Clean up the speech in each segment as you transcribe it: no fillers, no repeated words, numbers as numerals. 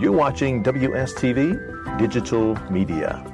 You're watching WSTV Digital Media.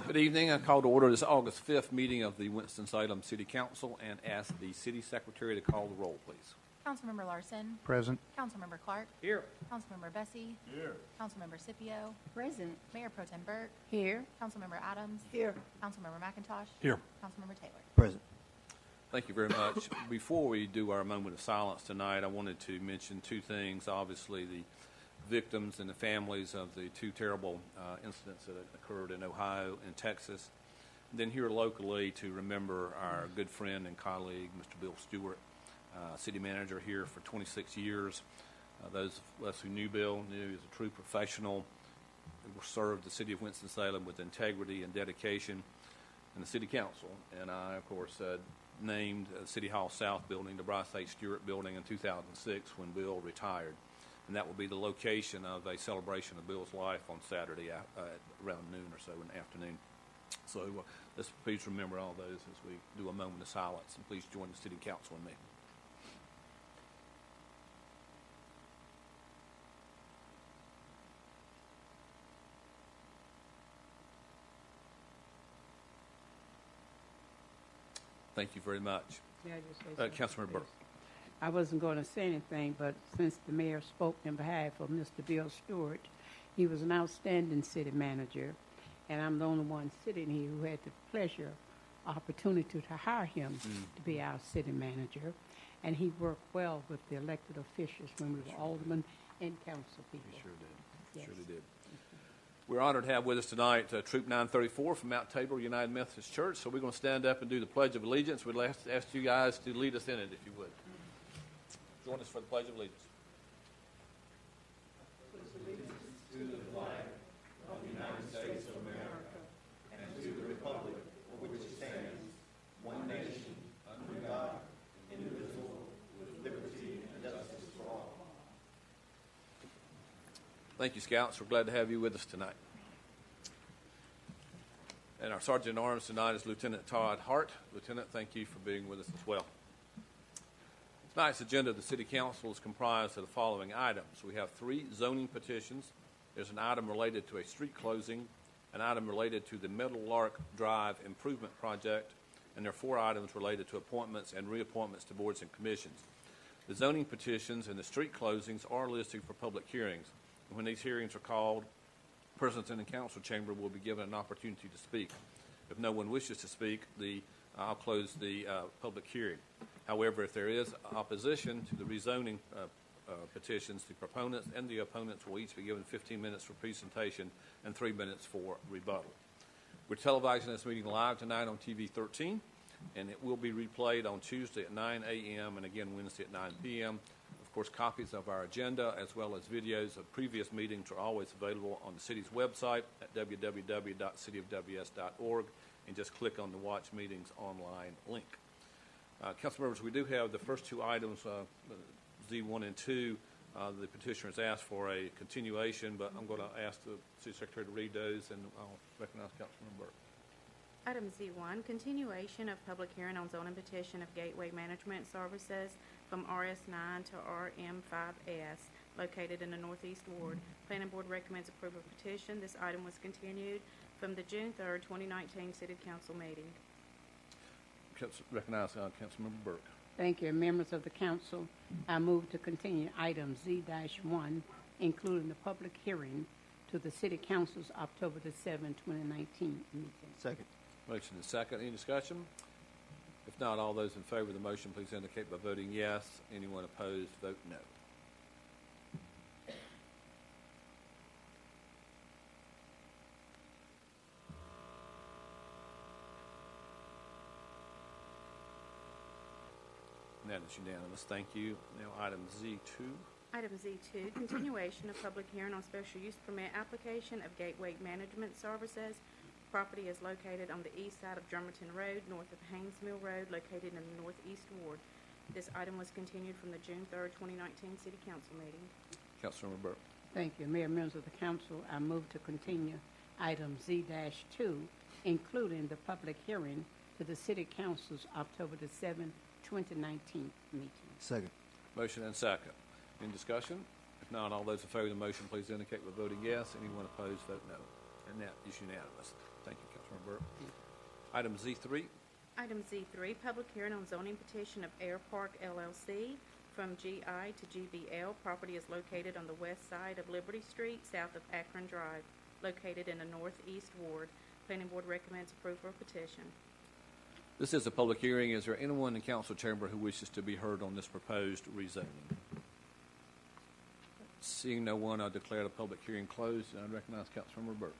Good evening. I call to order this August 5th meeting of the Winston-Salem City Council and ask the City Secretary to call the roll, please. Councilmember Larson. Present. Councilmember Clark. Here. Councilmember Bessie. Here. Councilmember Scipio. Present. Mayor Pro Tem Burke. Here. Councilmember Adams. Here. Councilmember McIntosh. Here. Councilmember Taylor. Present. Thank you very much. Before we do our moment of silence tonight, I wanted to mention two things. Obviously, the victims and the families of the two terrible incidents that occurred in Ohio and Texas. And then here locally to remember our good friend and colleague, Mr. Bill Stewart, city manager here for 26 years. Those of us who knew Bill knew he was a true professional who served the city of Winston-Salem with integrity and dedication. And the city council and I, of course, named City Hall South building the Bryce H. Stewart building in 2006 when Bill retired. And that will be the location of a celebration of Bill's life on Saturday at around noon or so in the afternoon. So let's please remember all those as we do a moment of silence. And please join the City Council and me. Thank you very much. May I just say something, Councilmember Burke. I wasn't going to say anything, but since the mayor spoke in behalf of Mr. Bill Stewart, he was an outstanding city manager, and I'm the only one sitting here who had the pleasure, opportunity to hire him to be our city manager, and he worked well with the elected officials when we were aldermen and council people. He sure did. Yes. Surely did. We're honored to have with us tonight Troop 934 from Mount Tabor United Methodist Church. So we're going to stand up and do the Pledge of Allegiance. We'd like to ask you guys to lead us in it, if you would. Join us for the Pledge of Allegiance. To the flag of the United States of America and to the republic for which it stands, one nation, under God, indivisible, with liberty and justice for all. Thank you, Scouts. We're glad to have you with us tonight. And our Sergeant at Arms tonight is Lieutenant Todd Hart. Lieutenant, thank you for being with us as well. Tonight's agenda of the City Council is comprised of the following items. We have 3 zoning petitions. There's an item related to a street closing, an item related to the Meadow Lark Drive Improvement Project, and there are 4 items related to appointments and reappointments to boards and commissions. The zoning petitions and the street closings are listed for public hearings. And when these hearings are called, persons in the council chamber will be given an opportunity to speak. If no one wishes to speak, I'll close the public hearing. However, if there is opposition to the rezoning petitions, the proponents and the opponents will each be given 15 minutes for presentation and 3 minutes for rebuttal. We're televising this meeting live tonight on TV 13, and it will be replayed on Tuesday at 9 a.m. and again Wednesday at 9 p.m. Of course, copies of our agenda as well as videos of previous meetings are always available on the city's website at www.cityofws.org, and just click on the Watch Meetings online link. Council members, we do have the first 2 items, Z1 and 2. The petitioners asked for a continuation, but I'm going to ask the City Secretary to read those, and I'll recognize Councilmember Burke. Item Z1, continuation of public hearing on zoning petition of Gateway Management Services from RS9 to RM5S, located in the Northeast Ward. Planning Board recommends approval of petition. This item was continued from the June 3rd, 2019 City Council meeting. Recognize Councilmember Burke. Thank you. Members of the council, I move to continue item Z-1, including the public hearing, to the City Council's October the 7th, 2019 meeting. Second. Motion is second. Any discussion? If not, all those in favor of the motion, please indicate by voting yes. Anyone opposed, vote no. And that is unanimous. Thank you. Now, item Z2. Item Z2, continuation of public hearing on special use permit application of Gateway Management Services. Property is located on the east side of Germantown Road, north of Haynes Mill Road, located in the northeast ward. This item was continued from the June 3rd, 2019 City Council meeting. Councilmember Burke. Thank you. Mayor, members of the council, I move to continue item Z-2, including the public hearing to the City Council's October the 7th, 2019 meeting. Second. Motion and second. Any discussion? If not, all those in favor of the motion, please indicate by voting yes. Anyone opposed, vote no. And that is unanimous. Thank you, Councilmember Burke. Item Z3. Item Z3, public hearing on zoning petition of Air Park LLC from GI to GBL. Property is located on the west side of Liberty Street, south of Akron Drive, located in the northeast ward. Planning Board recommends approval of petition. This is a public hearing. Is there anyone in council chamber who wishes to be heard on this proposed rezoning? Seeing no one, I declare the public hearing closed, and I recognize Councilmember Burke.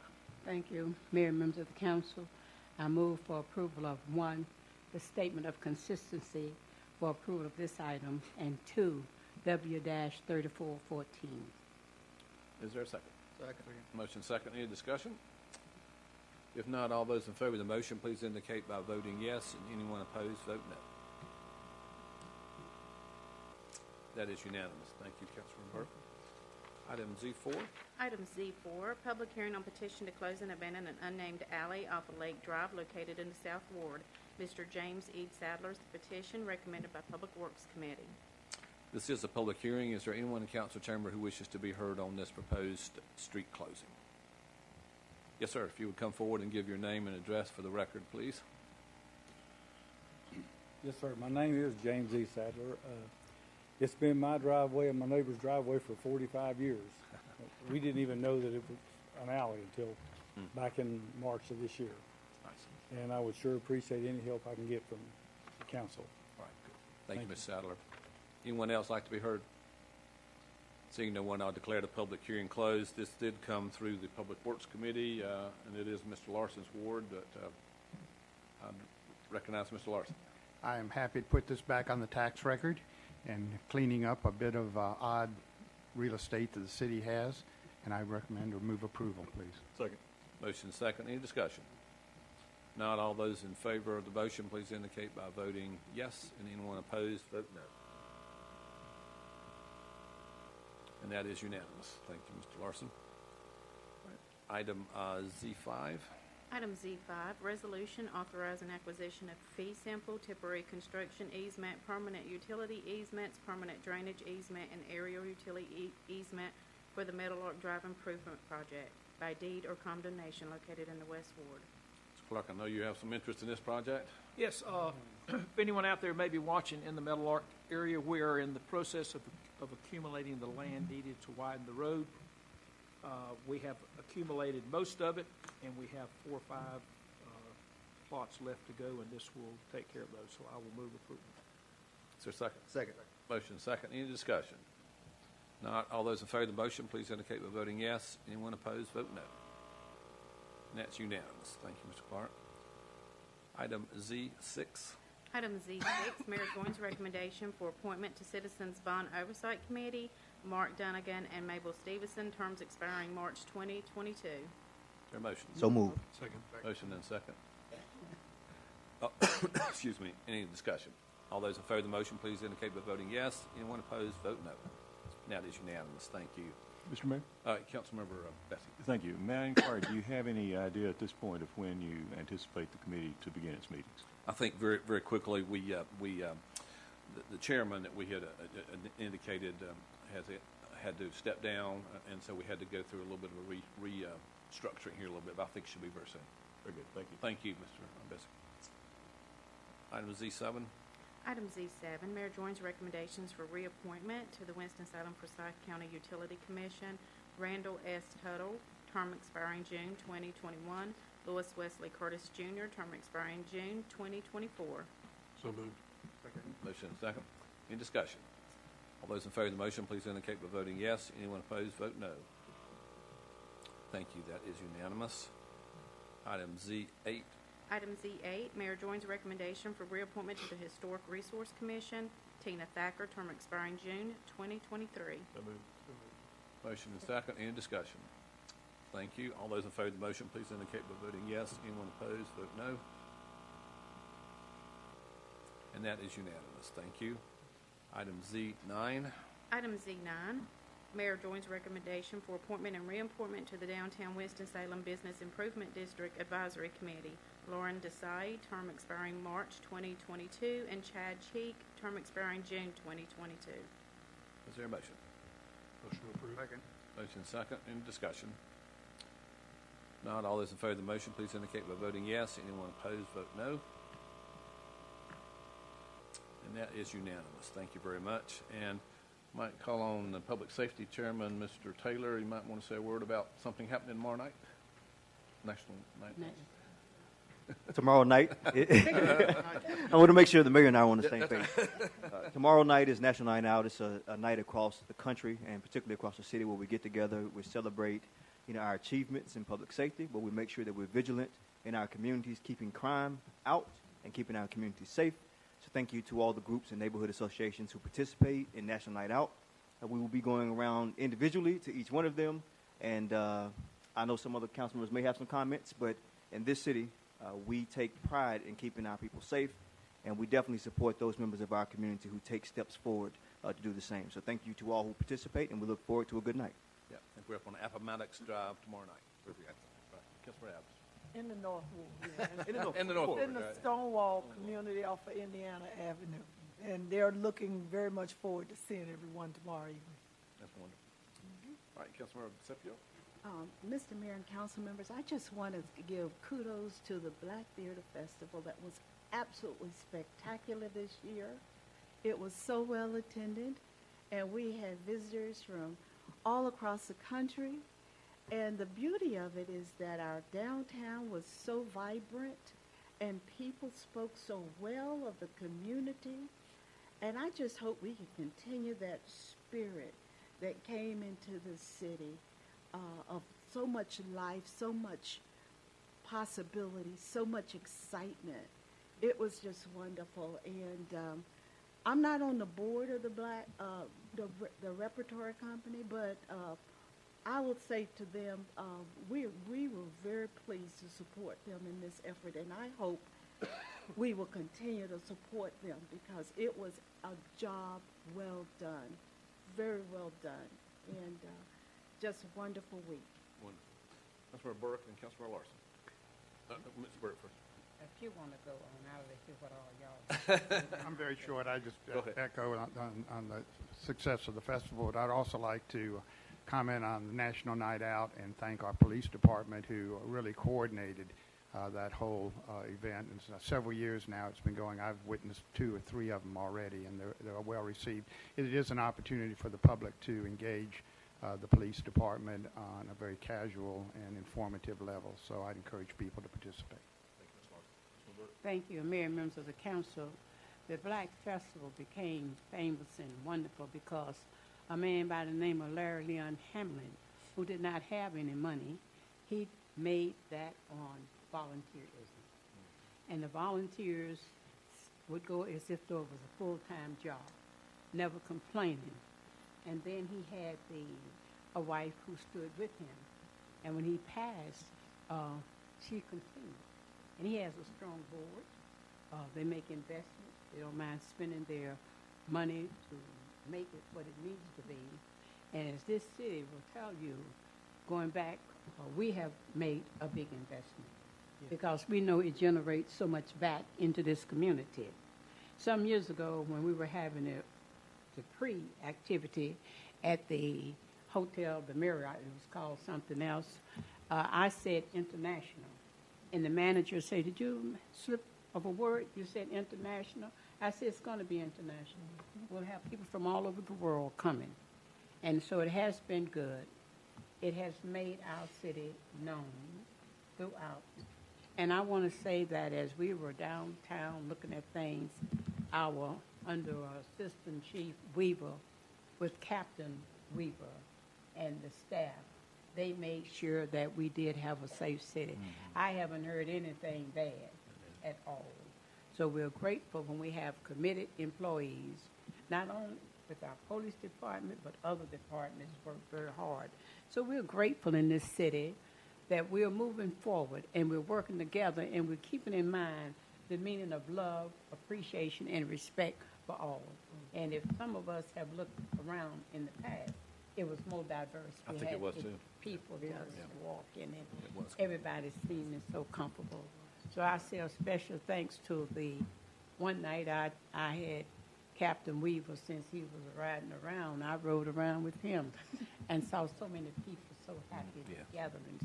Thank you. Mayor, members of the council, I move for approval of 1, the statement of consistency for approval of this item, and 2, W-3414. Is there a second? Second. Motion second. Any discussion? If not, all those in favor of the motion, please indicate by voting yes, and anyone opposed, vote no. That is unanimous. Thank you, Councilmember Burke. Item Z4. Item Z4, public hearing on petition to close and abandon an unnamed alley off of Lake Drive located in the South Ward. Mr. James E. Sadler's petition recommended by Public Works Committee. This is a public hearing. Is there anyone in council chamber who wishes to be heard on this proposed street closing? Yes, sir. If you would come forward and give your name and address for the record, please. Yes, sir. My name is James E. Sadler. It's been my driveway and my neighbor's driveway for 45 years. We didn't even know that it was an alley until back in March of this year. Nice. And I would sure appreciate any help I can get from the council. All right, good. Thank you, Ms. Sadler. Anyone else like to be heard? Seeing no one, I'll declare the public hearing closed. This did come through the Public Works Committee, and it is Mr. Larson's ward, but I recognize Mr. Larson. I am happy to put this back on the tax record and cleaning up a bit of odd real estate that the city has, and I recommend or move approval, please. Second. Motion second. Any discussion? Not all those in favor of the motion, please indicate by voting yes, and anyone opposed, vote no. And that is unanimous. Thank you, Mr. Larson. All right. Item Z5. Item Z5, resolution authorizing acquisition of fee simple, temporary construction easement, permanent utility easements, permanent drainage easement, and aerial utility easement for the Meadowlark Drive Improvement Project by deed or condemnation located in the West Ward. Mr. Clark, I know you have some interest in this project. Yes, if anyone out there may be watching in the Meadowlark area, we are in the process of accumulating the land needed to widen the road. We have accumulated most of it, and we have 4 or 5 plots left to go, and this will take care of those, so I will move approval. Is there a second? Second. Motion second. Any discussion? Not all those in favor of the motion, please indicate by voting yes. Anyone opposed, vote no. And that's unanimous. Thank you, Mr. Clark. Item Z6. Item Z6, Mayor Goins' recommendation for appointment to Citizens Bond Oversight Committee, Mark Dunnigan and Mabel Stevenson, terms expiring March 2022. Is there a motion? So moved. Second. Motion and second. Excuse me. Any discussion? All those in favor of the motion, please indicate by voting yes. Anyone opposed, vote no. Now it is unanimous. Thank you. Mr. Mayor? Councilmember Bessie. Thank you. May I inquire, do you have any idea at this point of when you anticipate the committee to begin its meetings? I think very, very quickly, the chairman that we had indicated had to step down, and so we had to go through a little bit of a restructuring here a little bit, but I think it should be very soon. Very good. Thank you. Thank you, Mr. Bessie. Item Z7. Item Z7, Mayor Joins' recommendations for reappointment to the Winston-Salem Forsyth County Utility Commission, Randall S. Tuttle, term expiring June 2021, Louis Wesley Curtis Jr., term expiring June 2024. So moved. Second. Motion and second. Any discussion? All those in favor of the motion, please indicate by voting yes. Anyone opposed, vote no. Thank you. That is unanimous. Item Z8. Item Z8, Mayor joins recommendation for reappointment to the Historic Resource Commission. Tina Thacker, term expiring June 2023. Motion and second. Any discussion? Thank you. All those in favor of the motion, please indicate by voting yes. Anyone opposed, vote no. And that is unanimous. Thank you. Item Z9. Item Z9, Mayor joins recommendation for appointment and reappointment to the Downtown Winston-Salem Business Improvement District Advisory Committee. Lauren Desai, term expiring March 2022, and Chad Cheek, term expiring June 2022. Is there a motion? Motion approved. Second. Motion second. Any discussion? Not all those in favor of the motion, please indicate by voting yes. Anyone opposed, vote no. And that is unanimous. Thank you very much. And might call on the Public Safety Chairman, Mr. Taylor. You might want to say a word about something happening tomorrow night, National Night. Tomorrow night, I want to make sure the mayor and I are on the same page. Tomorrow night is National Night Out. It's a night across the country and particularly across the city where we get together, we celebrate, our achievements in public safety, but we make sure that we're vigilant in our communities, keeping crime out and keeping our communities safe. So thank you to all the groups and neighborhood associations who participate in National Night Out. We will be going around individually to each one of them, and I know some other council members may have some comments, but in this city, we take pride in keeping our people safe, and we definitely support those members of our community who take steps forward to do the same. So thank you to all who participate, and we look forward to a good night. Yeah, I think we're up on Appomattox Drive tomorrow night. Councilor Adams. In the North Ward, yeah. In the North In the Stonewall community off of Indiana Avenue. And they're looking very much forward to seeing everyone tomorrow evening. That's wonderful. All right, Councilmember Sepio. Mr. Mayor and council members, I just want to give kudos to the Black Theater Festival that was absolutely spectacular this year. It was so well attended, and we had visitors from all across the country. And the beauty of it is that our downtown was so vibrant, and people spoke so well of the community. And I just hope we can continue that spirit that came into the city. Of so much life, so much possibility, so much excitement. It was just wonderful. And I'm not on the board of the repertory company, but I would say to them, we were very pleased to support them in this effort, and I hope we will continue to support them because it was a job well done, very well done. And just a wonderful week. Wonderful. Councilmember Burke and Councilmember Larson. Mr. Burke first. If you want to go on, I'll let you what all y'all. I'm very short. I just Go ahead. echo on the success of the festival. But I'd also like to comment on the National Night Out and thank our police department who really coordinated that whole event. And several years now it's been going. I've witnessed 2 or 3 of them already, and they're well received. It is an opportunity for the public to engage the police department on a very casual and informative level. So I'd encourage people to participate. Thank you, Mayor and members of the council. The Black Festival became famous and wonderful because a man by the name of Larry Leon Hamlin, who did not have any money, he made that on volunteerism. And the volunteers would go as if it was a full-time job, never complaining. And then he had a wife who stood with him. And when he passed, she continued. And he has a strong board. They make investments. They don't mind spending their money to make it what it needs to be. And as this city will tell you, going back, we have made a big investment because we know it generates so much back into this community. Some years ago, when we were having the pre-activity at the hotel, the Marriott, it was called something else, I said international. And the manager said, did you slip of a word? You said international? I said, it's going to be international. We'll have people from all over the world coming. And so it has been good. It has made our city known throughout. And I want to say that as we were downtown looking at things, under Assistant Chief Weaver, with Captain Weaver and the staff, they made sure that we did have a safe city. I haven't heard anything bad. at all. So we're grateful when we have committed employees, not only with our police department, but other departments work very hard. So we're grateful in this city that we're moving forward and we're working together and we're keeping in mind the meaning of love, appreciation, and respect for all. And if some of us have looked around in the past, it was more diverse. I think it was, too. People just walk in and It was. everybody seemed so comfortable. So I say a special thanks to the one night I had Captain Weaver, since he was riding around. I rode around with him and saw so many people so happy at gatherings.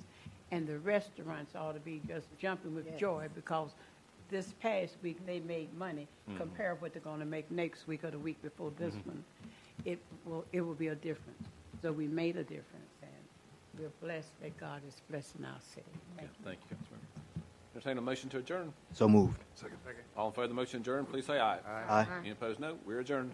And the restaurants ought to be just jumping with joy because this past week they made money. Compare what they're going to make next week or the week before this one. It will be a difference. So we made a difference, and we're blessed that God is blessing our city. Thank you. Thank you, Councilmember. Entertain a motion to adjourn. So moved. All in favor of the motion to adjourn, please say aye. Aye. Any opposed, no. We're adjourned.